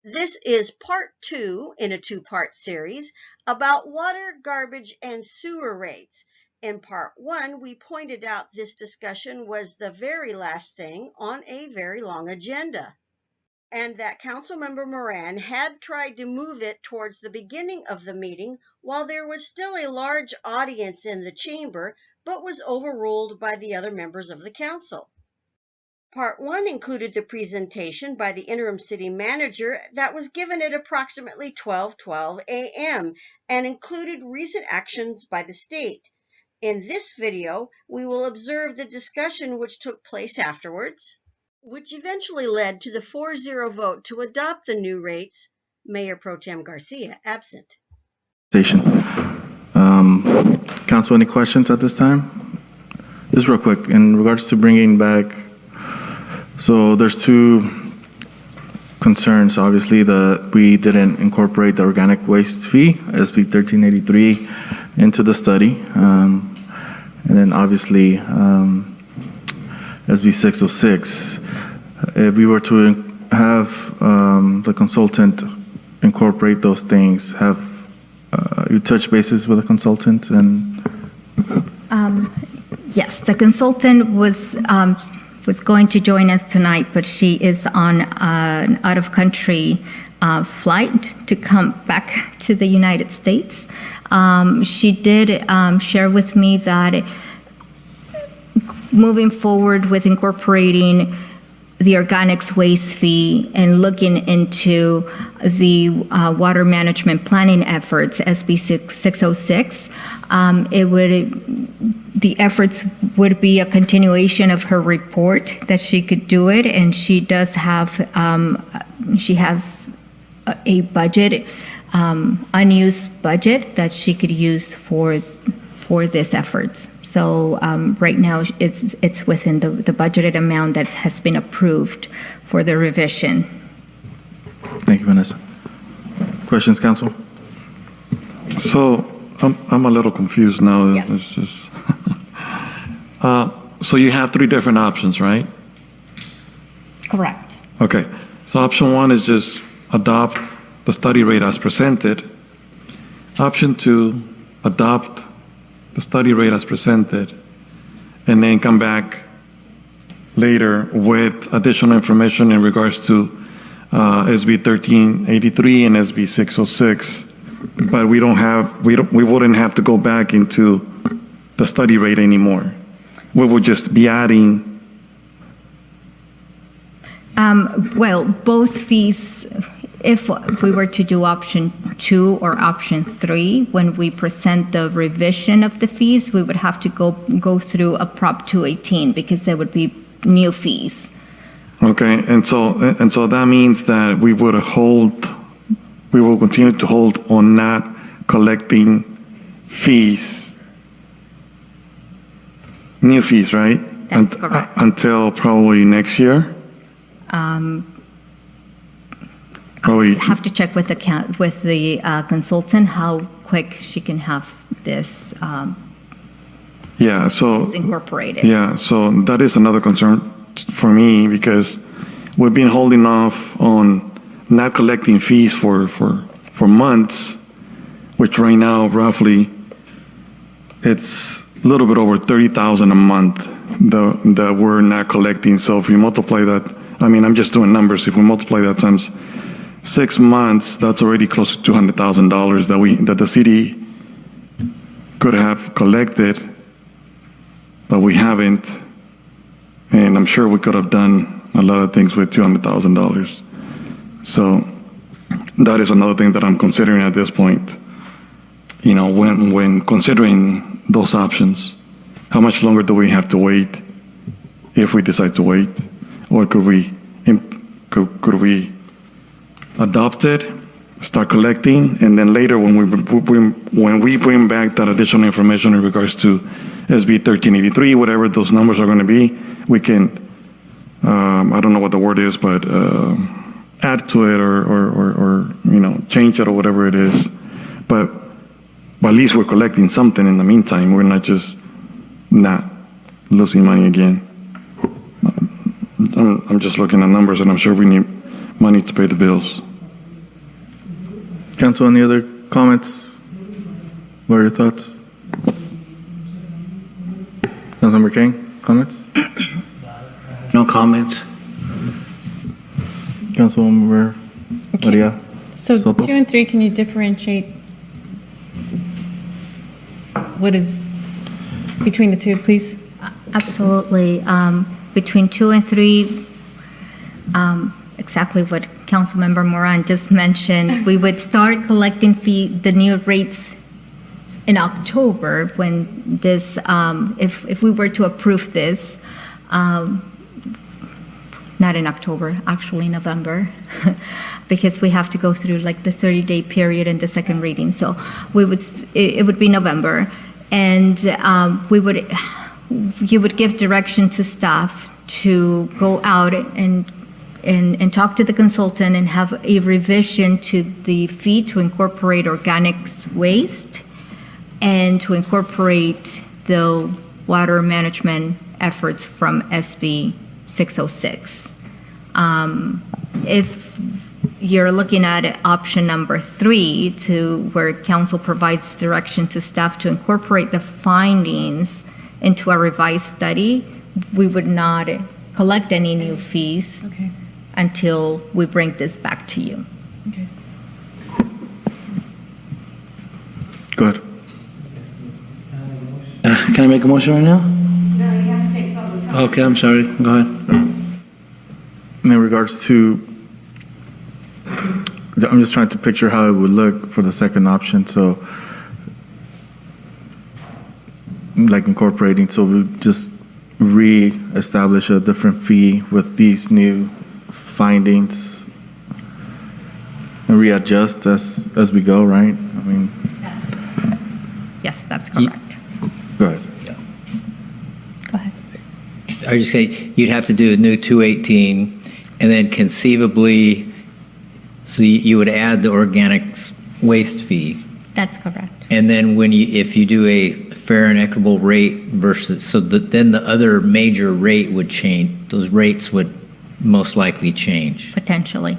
This is part 2 in a 2-part series about water, garbage, and sewer rates. In part 1, we pointed out this discussion was the very last thing on a very long agenda, and that Councilmember Moran had tried to move it towards the beginning of the meeting while there was still a large audience in the chamber, but was overruled by the other members of the council. Part 1 included the presentation by the Interim City Manager that was given at approximately 12:12 a.m. and included recent actions by the state. In this video, we will observe the discussion which took place afterwards, which eventually led to the 4-0 vote to adopt the new rates, Mayor Pro Tem Garcia absent. Council, any questions at this time? Just real quick, in regards to bringing back, so there's two concerns. Obviously, we didn't incorporate the organic waste fee, SB 1383, into the study. And then obviously, SB 606, if we were to have the consultant incorporate those things, have you touch bases with the consultant? And yes, the consultant was going to join us tonight, but she is on an out-of-country flight to come back to the United States. She did share with me that moving forward with incorporating the organics waste fee and looking into the water management planning efforts, SB 606, the efforts would be a continuation of her report, that she could do it, and she does have, she has a budget, unused budget that she could use for this efforts. So right now it's within the budgeted amount that has been approved for the revision. Thank you, Vanessa. Questions, Council? So I'm a little confused now. Yes. It's just so you have 3 different options, right? Correct. Okay. So option 1 is just adopt the study rate as presented. Option 2, adopt the study rate as presented, and then come back later with additional information in regards to SB 1383 and SB 606. But we wouldn't have to go back into the study rate anymore. We would just be adding. Well, both fees, if we were to do option 2 or option 3, when we present the revision of the fees, we would have to go through a Prop 218 because there would be new fees. Okay, and so that means that we will continue to hold on not collecting fees, new fees, right? That's correct. Until probably next year. Probably Have to check with the consultant how quick she can have this incorporated. Yeah, so that is another concern for me, because we've been holding off on not collecting fees for months, which right now roughly it's a little bit over $30,000 a month that we're not collecting. So if we multiply that, I mean, I'm just doing numbers. If we multiply that times 6 months, that's already close to $200,000 that the city could have collected, but we haven't. And I'm sure we could have done a lot of things with $200,000. So that is another thing that I'm considering at this point. You know, when considering those options, how much longer do we have to wait if we decide to wait, or could we adopt it, start collecting, and then later when we bring back that additional information in regards to SB 1383, whatever those numbers are going to be, we can, I don't know what the word is, but add to it or change it or whatever it is. But at least we're collecting something in the meantime. We're not just not losing money again. I'm just looking at numbers, and I'm sure we need money to pay the bills. Council, any other comments? What are your thoughts? Councilmember King, comments? No comments. Councilmember Maria So Soto? 2 and 3, can you differentiate what is between the two, please? Absolutely. Between 2 and 3, exactly what Councilmember Moran just mentioned, we would start collecting the new rates in October when this, if we were to approve this, not in October, actually November, because we have to go through like the 30-day period in the second reading. So it would be November, and you would give direction to staff to go out and talk to the consultant and have a revision to the fee to incorporate organic waste and to incorporate the water management efforts from SB 606. If you're looking at option number 3, where council provides direction to staff to incorporate the findings into a revised study, we would not collect any new fees until we bring this back to you. Okay. Go ahead. Can I make a motion right now? No, you have to take public comment. Okay, I'm sorry. Go ahead. In regards to, I'm just trying to picture how it would look for the second option. So, like incorporating, so we just re-establish a different fee with these new findings and readjust as we go, right? I mean, Yes, that's correct. go ahead. Go ahead. I would just say you'd have to do a new 218, and then conceivably, so you would add the organic waste fee. That's correct. And then if you do a fair and equitable rate versus, then the other major rate would change. Those rates would most likely change. Potentially.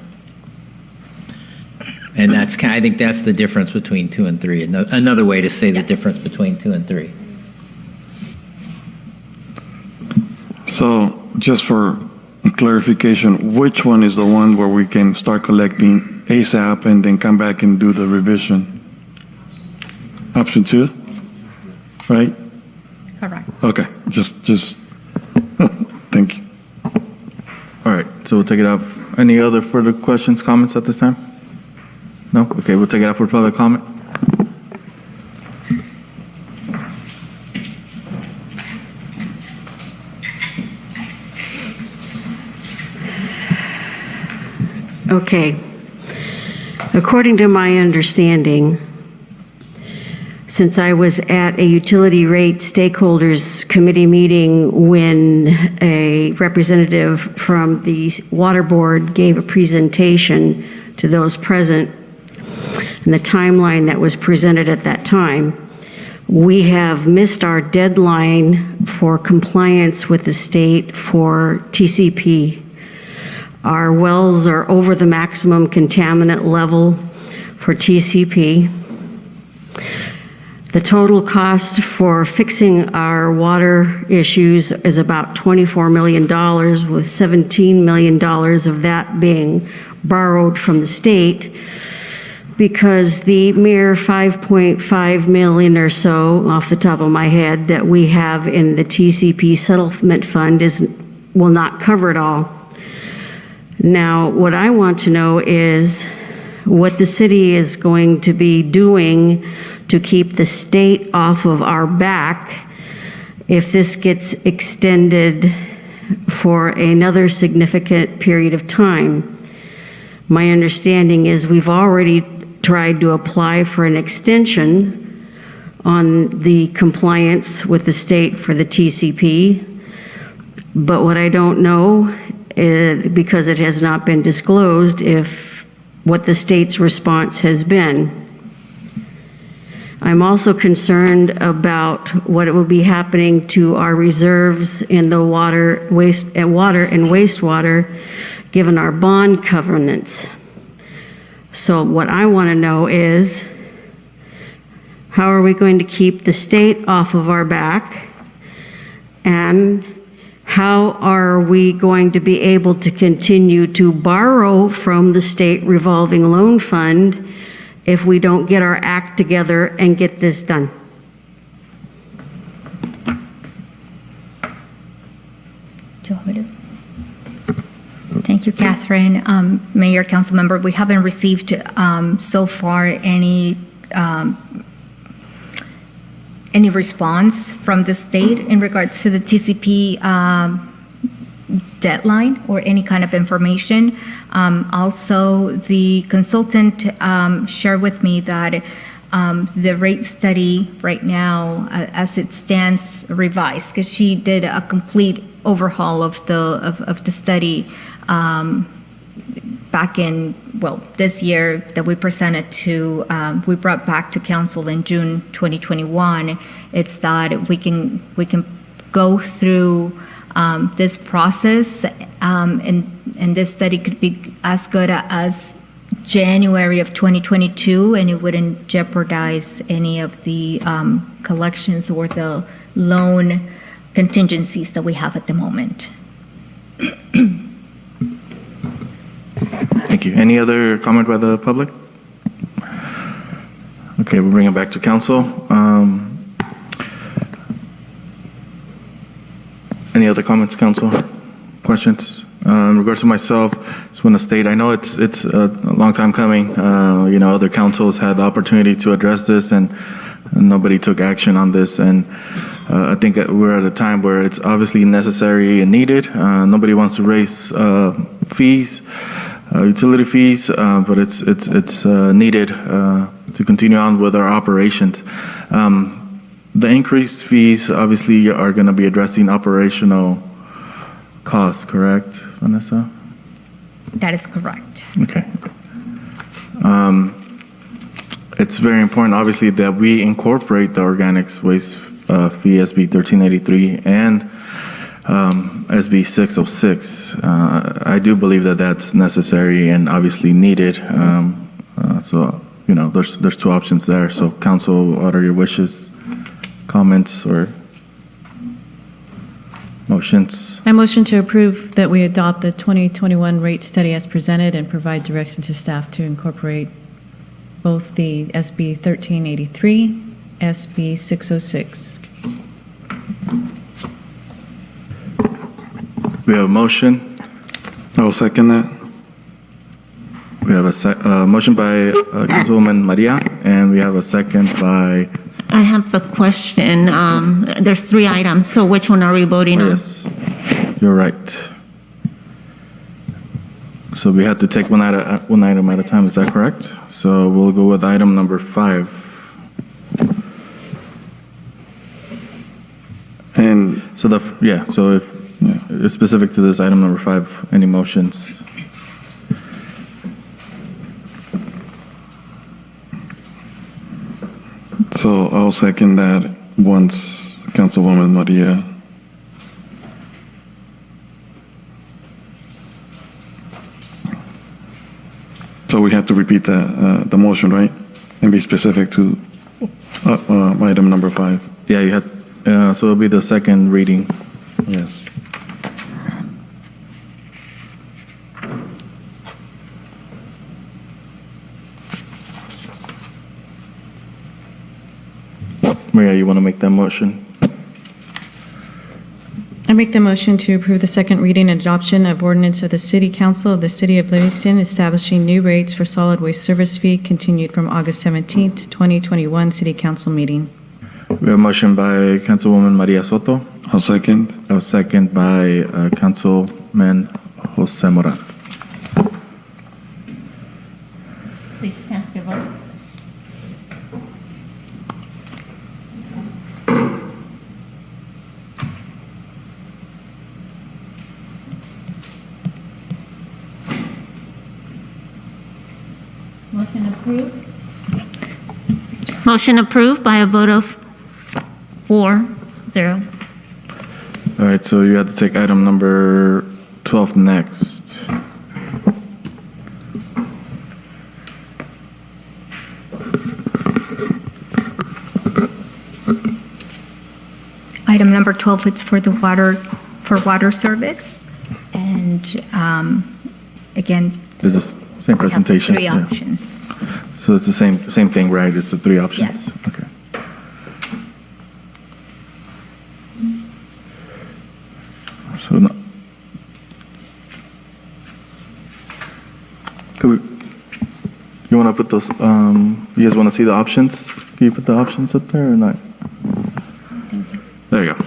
And I think that's the difference between 2 and 3. Another way to say the difference between 2 and 3. So just for clarification, which one is the one where we can start collecting ASAP and then come back and do the revision? Option 2, right? Correct. Okay, just thank you. All right, so we'll take it off. Any other further questions, comments at this time? No? Okay, we'll take it out for public comment. Okay. According to my understanding, since I was at a utility rate stakeholders committee meeting when a representative from the water board gave a presentation to those present, and the timeline that was presented at that time, we have missed our deadline for compliance with the state for TCP. Our wells are over the maximum contaminant level for TCP. The total cost for fixing our water issues is about $24 million, with $17 million of that being borrowed from the state, because the mere 5.5 million or so, off the top of my head, that we have in the TCP settlement fund will not cover it all. Now, what I want to know is what the city is going to be doing to keep the state off of our back if this gets extended for another significant period of time. My understanding is we've already tried to apply for an extension on the compliance with the state for the TCP, but what I don't know, because it has not been disclosed, if what the state's response has been. I'm also concerned about what will be happening to our reserves in the water and wastewater, given our bond covenants. So what I want to know is, how are we going to keep the state off of our back? And how are we going to be able to continue to borrow from the state revolving loan fund if we don't get our act together and get this done? Do you want me to? Thank you, Catherine. Mayor, council member, we haven't received so far any response from the state in regards to the TCP deadline or any kind of information. Also, the consultant shared with me that the rate study right now, as it stands, revised, because she did a complete overhaul of the study back in, well, this year that we presented to, we brought back to council in June 2021. It's that we can go through this process, and this study could be as good as January of 2022, and it wouldn't jeopardize any of the collections or the loan contingencies that we have at the moment. Thank you. Any other comment by the public? Okay, we'll bring it back to council. Any other comments, council? Questions? In regards to myself, just want to state, I know it's a long time coming. You know, other councils had the opportunity to address this, and nobody took action on this. And I think that we're at a time where it's obviously necessary and needed. Nobody wants to raise fees, utility fees, but it's needed to continue on with our operations. The increased fees obviously are going to be addressing operational costs, correct, Vanessa? That is correct. Okay. It's very important, obviously, that we incorporate the organics waste fee SB 1383 and SB 606. I do believe that that's necessary and obviously needed. So, you know, there's two options there. So, council, what are your wishes, comments, or motions? I motion to approve that we adopt the 2021 rate study as presented and provide direction to staff to incorporate both the SB 1383, SB 606. We have a motion. I will second that. We have a motion by Councilwoman Maria, and we have a second by... I have a question. There's 3 items, so which one are we voting on? Yes, you're right. So we have to take one item at a time, is that correct? So we'll go with item number 5. And So so if it's specific to this item number 5, any motions? so I'll second that once Councilwoman Maria. So we have to repeat the motion, right? And be specific to item number 5. Yeah, you had, so it'll be the second reading. Yes. Maria, you want to make that motion? I make the motion to approve the second reading and adoption of ordinance of the City Council of the City of Livingston establishing new rates for solid waste service fee continued from August 17th, 2021 City Council meeting. We have a motion by Councilwoman Maria Soto. I'll second. A second by Councilman Jose Moran. Please cast your votes. Motion approved. Motion approved by a vote of 4-0. All right, so you have to take item number 12 next. Item number 12, it's for the water service. And again, Is this same we have the presentation? three Yeah. options. So it's the same thing, right? It's the three options? Yes. Okay. So, you want to put those, you guys want to see the options? Can you put the options up there or not? There you go.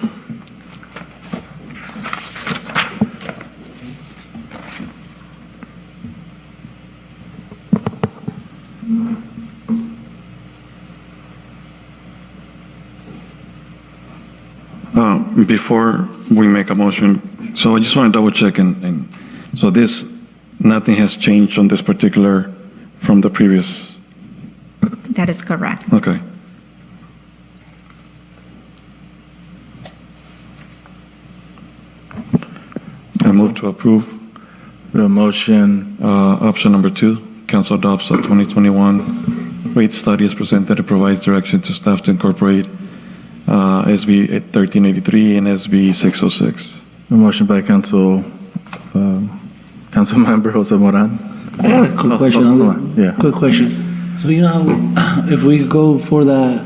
Before we make a motion, so I just want to double check and so nothing has changed on this particular from the previous, That is correct. okay. I move to approve The motion, option number 2. Council adopts a 2021 rate study as presented and provides direction to staff to incorporate SB 1383 and SB 606. a motion by Councilmember Jose Moran. I got a quick question. hold on. Yeah. Quick question. So you know how if we go for that,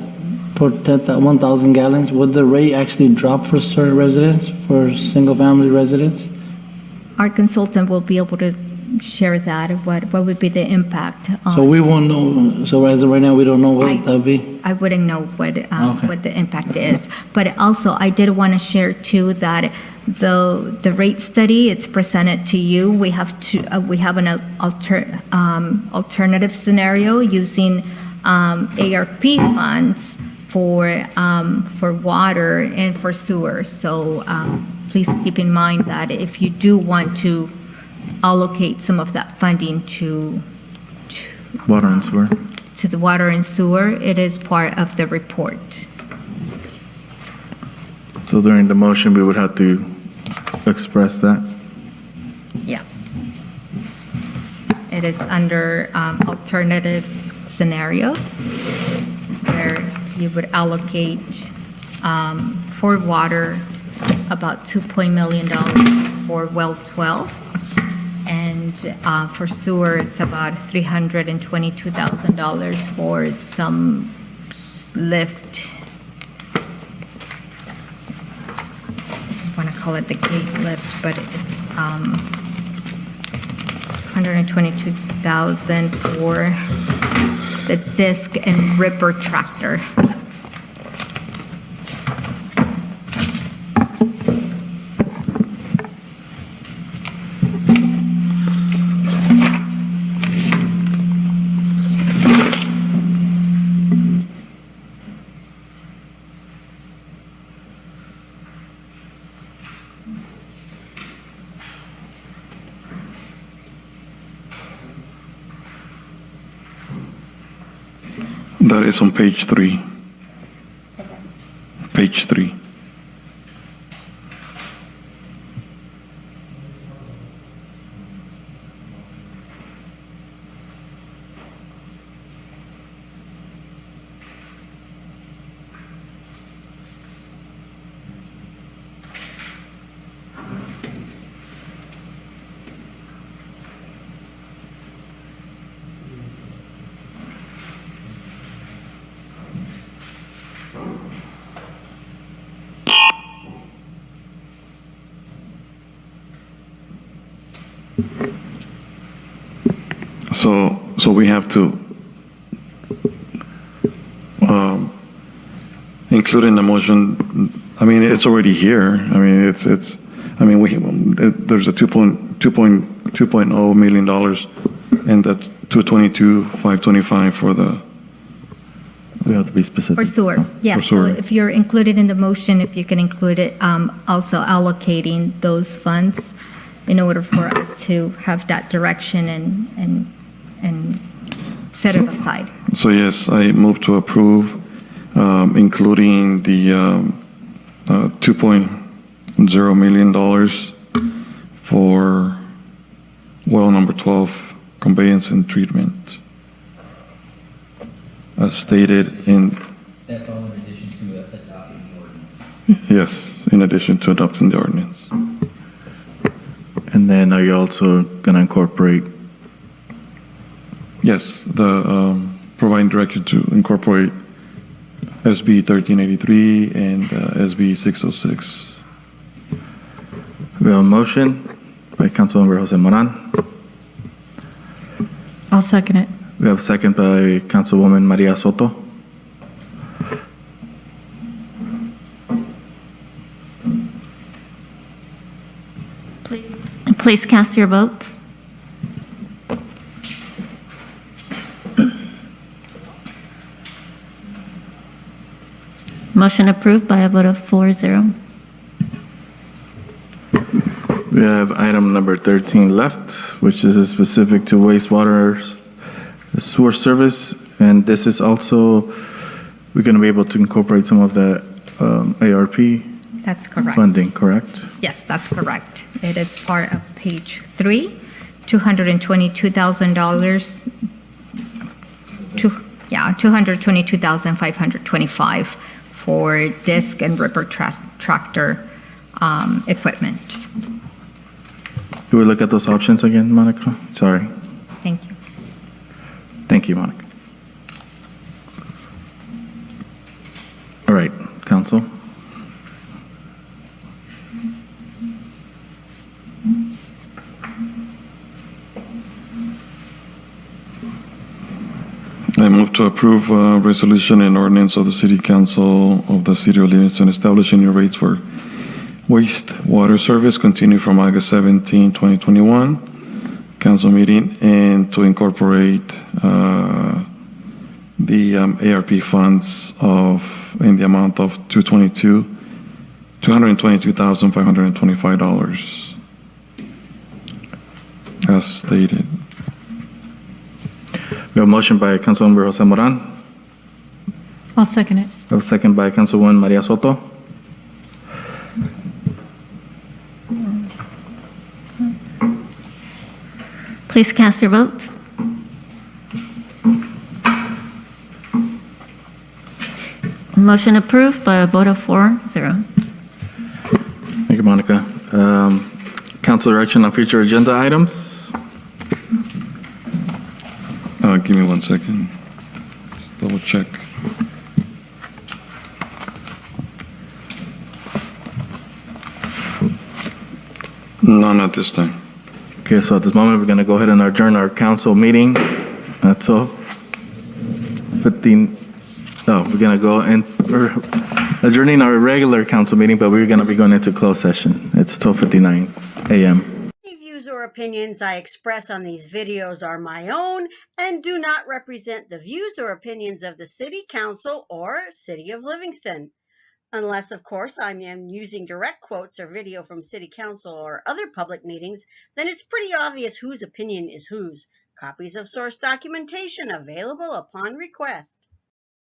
for 1,000 gallons, would the rate actually drop for certain residents, for single-family residents? Our consultant will be able to share that, what would be the impact. So we won't know, so as of right now, we don't know what that'll be? I wouldn't know what Okay. what the impact is. But also, I did want to share too that the rate study, it's presented to you. We have an alternative scenario using ARP funds for water and for sewer. So please keep in mind that if you do want to allocate some of that funding to Water and sewer. to the water and sewer, it is part of the report. So during the motion, we would have to express that. Yes. It is under alternative scenario where you would allocate for water about $2 million for well 12. And for sewer, it's about $322,000 for some lift. I want to call it the gate lift, but it's $122,000 for the disc and ripper tractor. That is on page 3. Page 3. So we have to include in the motion. I mean, it's already here. I mean, it's. I mean, there's a $2.0 million, and that's 222,525 for the. We have to be specific. For sewer, yes. For sewer. So if you're included in the motion, if you can include it, also allocating those funds in order for us to have that direction and set it aside. So yes, I move to approve, including the $2.0 million for well number 12, conveyance and treatment, as stated in. That's all in addition to adopting the ordinance. Yes, in addition to adopting the ordinance. And then are you also going to incorporate? Yes, the providing direction to incorporate SB 1383 and SB 606. We have a motion by Councilmember Jose Moran. I'll second it. We have a second by Councilwoman Maria Soto. Please cast your votes. Motion approved by a vote of 4-0. We have item number 13 left, which is specific to wastewater sewer service. And this is also, we're going to be able to incorporate some of the ARP That's correct. funding, correct? Yes, that's correct. It is part of page 3, $222,000. $222,525 for disc and ripper tractor equipment. Do we look at those options again, Monica? Sorry. Thank you. Thank you, Monica. All right, Council. I move to approve resolution and ordinance of the City Council of the City of Livingston establishing new rates for wastewater service continue from August 17, 2021, council meeting, and to incorporate the ARP funds in the amount of $222,525 as stated. We have a motion by Councilmember Jose Moran. I'll second it. We have a second by Councilwoman Maria Soto. Please cast your votes. Motion approved by a vote of 4-0. Thank you, Monica. Council direction on future agenda items. Give me 1 second. Just double check. None at this time. Okay, so at this moment, we're going to go ahead and adjourn our council meeting at 12:15. No, we're going to go and we're adjourning our regular council meeting, but we're going to be going into closed session. It's 12:59 a.m. Any views or opinions I express on these videos are my own and do not represent the views or opinions of the City Council or City of Livingston. Unless, of course, I am using direct quotes or video from City Council or other public meetings, then it's pretty obvious whose opinion is whose. Copies of source documentation available upon request.